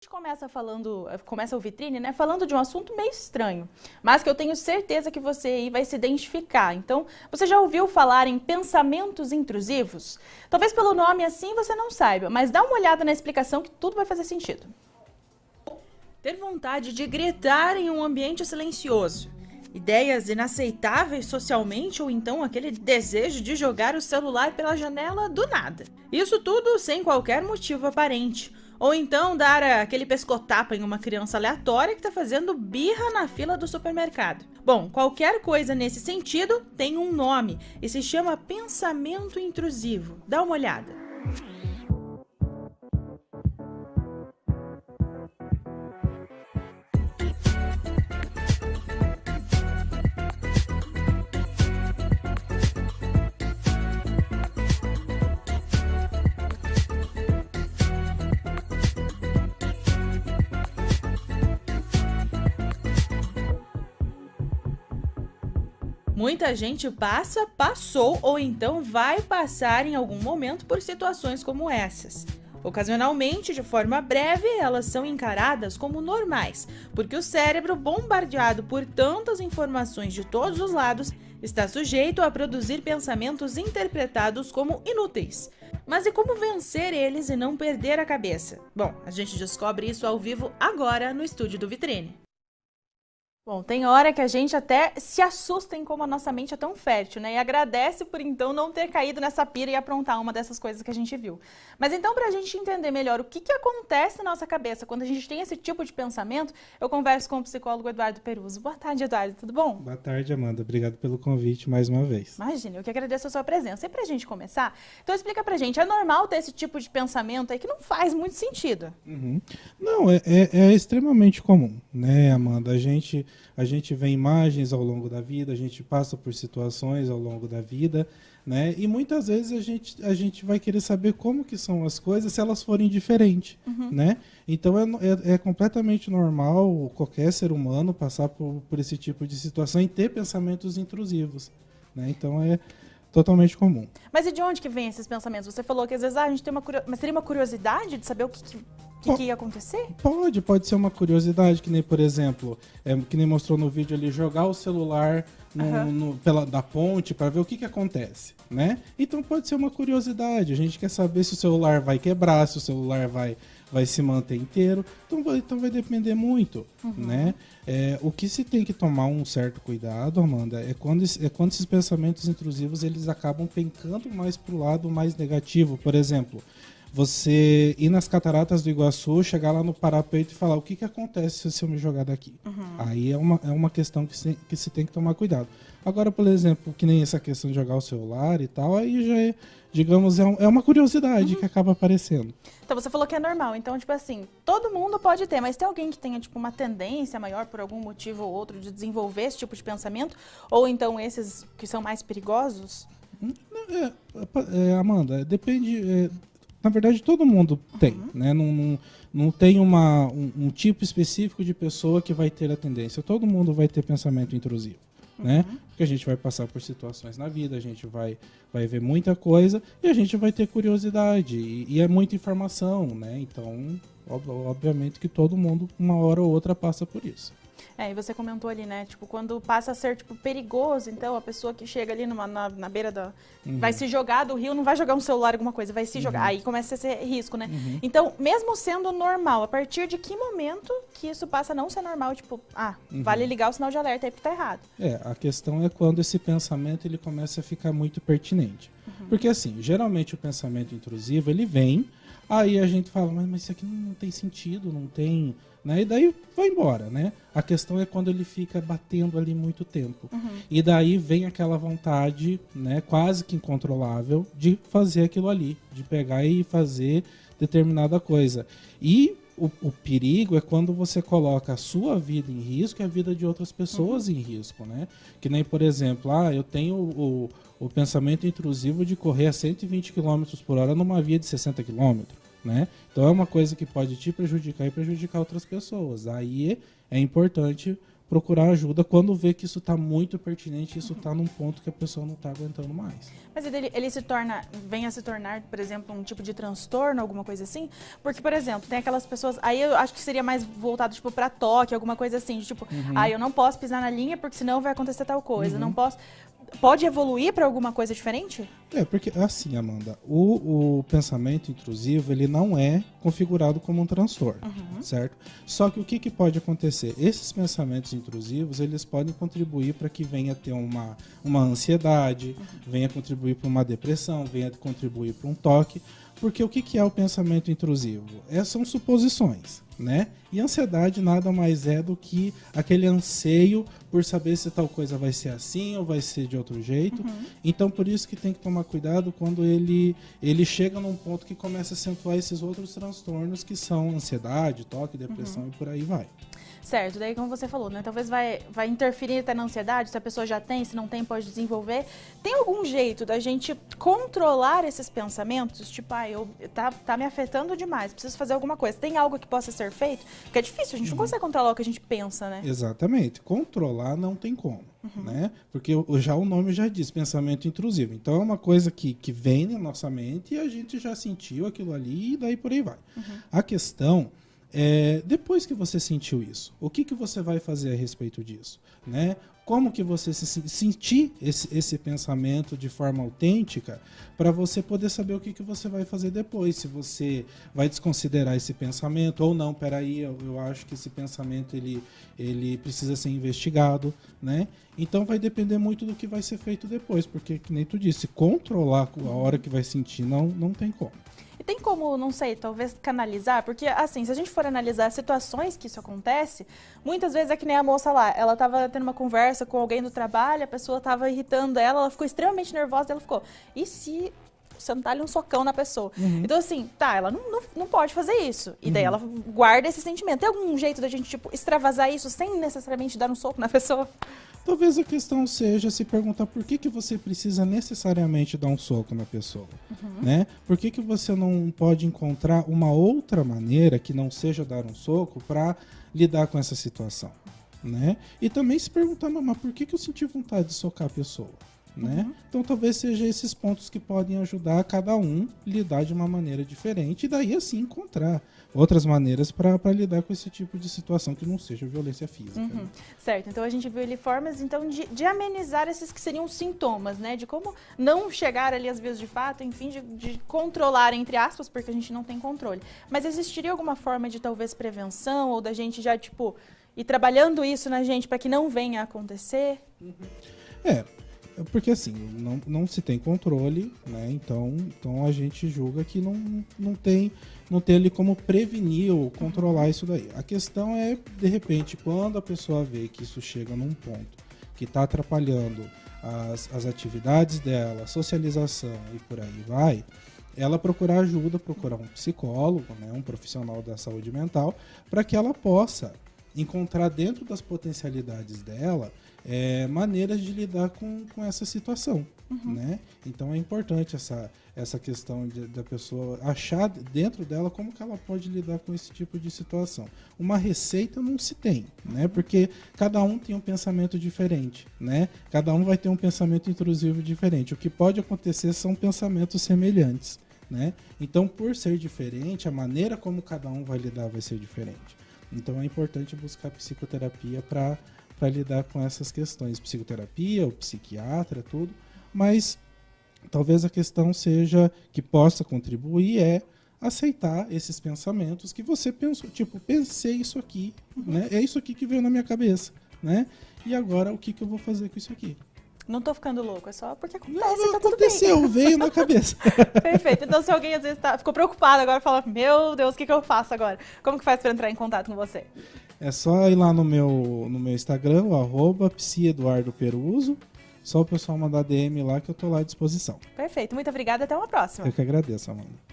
A gente começa o vitrine, né, falando de um assunto meio estranho, mas que eu tenho certeza que você aí vai se identificar. Então, você já ouviu falar em pensamentos intrusivos? Talvez pelo nome assim você não saiba, mas dá uma olhada na explicação que tudo vai fazer sentido. Ter vontade de gritar em um ambiente silencioso. Ideias inaceitáveis socialmente ou então aquele desejo de jogar o celular pela janela do nada. Isso tudo sem qualquer motivo aparente. Ou então dar aquele pescotapa em uma criança aleatória que está fazendo birra na fila do supermercado. Bom, qualquer coisa nesse sentido tem um nome e se chama pensamento intrusivo. Dá uma olhada. Muita gente passou ou então vai passar em algum momento por situações como essas. Ocasionalmente, de forma breve, elas são encaradas como normais, porque o cérebro, bombardeado por tantas informações de todos os lados, está sujeito a produzir pensamentos interpretados como inúteis. Mas e como vencer eles e não perder a cabeça? Bom, a gente descobre isso ao vivo agora no estúdio do Vitrine. Bom, tem hora que a gente até se assusta em como a nossa mente é tão fértil, né? E agradece por então não ter caído nessa pira e aprontar uma dessas coisas que a gente viu. Mas então, para a gente entender melhor o que acontece na nossa cabeça quando a gente tem esse tipo de pensamento, eu converso com o psicólogo Eduardo Peruso. Boa tarde, Eduardo, tudo bom? Boa tarde, Amanda. Obrigado pelo convite mais uma vez. Imagina, eu que agradeço a sua presença. E pra gente começar, então explica pra gente, é normal ter esse tipo de pensamento aí que não faz muito sentido? Não, é extremamente comum, né, Amanda? A gente vê imagens ao longo da vida, a gente passa por situações ao longo da vida, né? E muitas vezes a gente vai querer saber como que são as coisas se elas forem diferentes, né? Então é completamente normal qualquer ser humano passar por esse tipo de situação e ter pensamentos intrusivos, né? Então é totalmente comum. Mas e de onde que vem esses pensamentos? Você falou que às vezes a gente tem mas teria uma curiosidade de saber o que ia acontecer? Pode ser uma curiosidade, que nem, por exemplo, que nem mostrou no vídeo ali, jogar o celular da ponte para ver o que acontece, né? Então pode ser uma curiosidade, a gente quer saber se o celular vai quebrar, se o celular vai se manter inteiro, então vai depender muito, né? O que se tem que tomar um certo cuidado, Amanda, é quando esses pensamentos intrusivos eles acabam pencando mais para o lado mais negativo. Por exemplo, você ir nas cataratas do Iguaçu, chegar lá no parapeito e falar o que acontece se eu me jogar daqui. Aí é uma questão que se tem que tomar cuidado. Agora, por exemplo, que nem essa questão de jogar o celular e tal, aí já é, digamos, é uma curiosidade que acaba aparecendo. Então você falou que é normal, então tipo assim, todo mundo pode ter, mas tem alguém que tenha tipo uma tendência maior por algum motivo ou outro de desenvolver esse tipo de pensamento? Ou então esses que são mais perigosos? Amanda, depende... Na verdade, todo mundo tem, né? Não tem um tipo específico de pessoa que vai ter a tendência. Todo mundo vai ter pensamento intrusivo, né? Porque a gente vai passar por situações na vida, a gente vai ver muita coisa e a gente vai ter curiosidade. E é muita informação, né? Então, obviamente que todo mundo, uma hora ou outra, passa por isso. E você comentou ali, né? Tipo, quando passa a ser, tipo, perigoso, então a pessoa que chega ali na beira da... vai se jogar do rio, não vai jogar um celular, alguma coisa, vai se jogar. Aí começa a ser risco, né? Então, mesmo sendo normal, a partir de que momento que isso passa a não ser normal? Tipo, vale ligar o sinal de alerta aí porque tá errado. A questão é quando esse pensamento ele começa a ficar muito pertinente. Porque, assim, geralmente o pensamento intrusivo, ele vem, aí a gente fala, mas isso aqui não tem sentido, não tem... Né? E daí vai embora, né? A questão é quando ele fica batendo ali muito tempo. E daí vem aquela vontade, né, quase que incontrolável, de fazer aquilo ali, de pegar e fazer determinada coisa. E o perigo é quando você coloca a sua vida em risco e a vida de outras pessoas em risco, né? Que nem, por exemplo, eu tenho o pensamento intrusivo de correr a 120 km por hora numa via de 60 km. Né? Então é uma coisa que pode te prejudicar e prejudicar outras pessoas. Aí é importante procurar ajuda quando vê que isso está muito pertinente, isso está num ponto que a pessoa não está aguentando mais. Mas ele vem a se tornar, por exemplo, um tipo de transtorno, alguma coisa assim? Porque, por exemplo, tem aquelas pessoas, aí eu acho que seria mais voltado, tipo, pra toque, alguma coisa assim, de, tipo, eu não posso pisar na linha porque senão vai acontecer tal coisa, não posso... Pode evoluir para alguma coisa diferente? Porque assim, Amanda, o pensamento intrusivo, ele não é configurado como um transtorno, certo? Só que o que pode acontecer? Esses pensamentos intrusivos, eles podem contribuir para que venha ter uma ansiedade, venha contribuir para uma depressão, venha contribuir para um toque, porque o que é o pensamento intrusivo? São suposições, né? E ansiedade nada mais é do que aquele anseio por saber se tal coisa vai ser assim ou vai ser de outro jeito. Então, por isso que tem que tomar cuidado quando ele chega num ponto que começa a acentuar esses outros transtornos que são ansiedade, toque, depressão e por aí vai. Certo, daí como você falou, né? Talvez vai interferir até na ansiedade, se a pessoa já tem, se não tem, pode desenvolver. Tem algum jeito da gente controlar esses pensamentos? Tipo, tá me afetando demais, preciso fazer alguma coisa. Tem algo que possa ser feito? Porque é difícil, a gente não consegue controlar o que a gente pensa, né? Exatamente. Controlar não tem como, né? Porque já o nome já diz, pensamento intrusivo. Então é uma coisa que vem na nossa mente e a gente já sentiu aquilo ali e daí por aí vai. A questão depois que você sentiu isso, o que você vai fazer a respeito disso, né? Como que você sentir esse pensamento de forma autêntica para você poder saber o que você vai fazer depois, se você vai desconsiderar esse pensamento ou não, peraí, eu acho que esse pensamento ele precisa ser investigado, né? Então vai depender muito do que vai ser feito depois, porque, que nem tu disse, controlar a hora que vai sentir não tem como. E tem como, não sei, talvez canalizar? Porque, assim, se a gente for analisar situações que isso acontece, muitas vezes é que nem a moça lá, ela tava tendo uma conversa com alguém do trabalho, a pessoa tava irritando ela ficou extremamente nervosa, ela ficou, e se sentar-lhe um socão na pessoa? Então, assim, ela não pode fazer isso. E daí ela guarda esse sentimento. Tem algum jeito da gente, tipo, extravasar isso sem necessariamente dar um soco na pessoa? Talvez a questão seja se perguntar por que você precisa necessariamente dar um soco na pessoa, né? Por que você não pode encontrar uma outra maneira que não seja dar um soco para lidar com essa situação, né? E também se perguntar, mas por que eu senti vontade de socar a pessoa, né? Então talvez seja esses pontos que podem ajudar cada um a lidar de uma maneira diferente e daí assim encontrar outras maneiras para lidar com esse tipo de situação que não seja violência física. Né? Certo, então a gente viu ali formas então, de amenizar esses que seriam sintomas, né? De como não chegar ali às vias de fato, enfim, de controlar, entre aspas, porque a gente não tem controle. Mas existiria alguma forma de talvez prevenção ou da gente já, tipo, ir trabalhando isso na gente para que não venha a acontecer? Porque assim, não se tem controle, né? Então a gente julga que não tem ali como prevenir ou controlar isso daí. A questão é, de repente, quando a pessoa vê que isso chega num ponto que está atrapalhando as atividades dela, a socialização e por aí vai, ela procurar ajuda, procurar um psicólogo, né? Um profissional da saúde mental, para que ela possa encontrar dentro das potencialidades dela maneiras de lidar com essa situação, né? Então é importante essa questão da pessoa achar dentro dela como que ela pode lidar com esse tipo de situação. Uma receita não se tem, né? Porque cada um tem um pensamento diferente, né? Cada um vai ter um pensamento intrusivo diferente. O que pode acontecer são pensamentos semelhantes, né? Então, por ser diferente, a maneira como cada um vai lidar vai ser diferente. Então é importante buscar psicoterapia para lidar com essas questões. Psicoterapia, o psiquiatra, tudo. Mas talvez a questão seja que possa contribuir aceitar esses pensamentos que você pensou. Tipo, pensei isso aqui, né? É isso aqui que veio na minha cabeça, né? E agora o que eu vou fazer com isso aqui? Não tô ficando louco, é só porque acontece, não tá tudo bem. Aconteceu, veio na cabeça. Perfeito. Então, se alguém às vezes ficou preocupado agora, fala, meu Deus, o que eu faço agora? Como que faz para entrar em contato com você? É só ir lá no meu Instagram, @psieduardoperuso. Só o pessoal mandar DM lá que eu tô lá à disposição. Perfeito. Muito obrigada. Até uma próxima. Eu que agradeço, Amanda.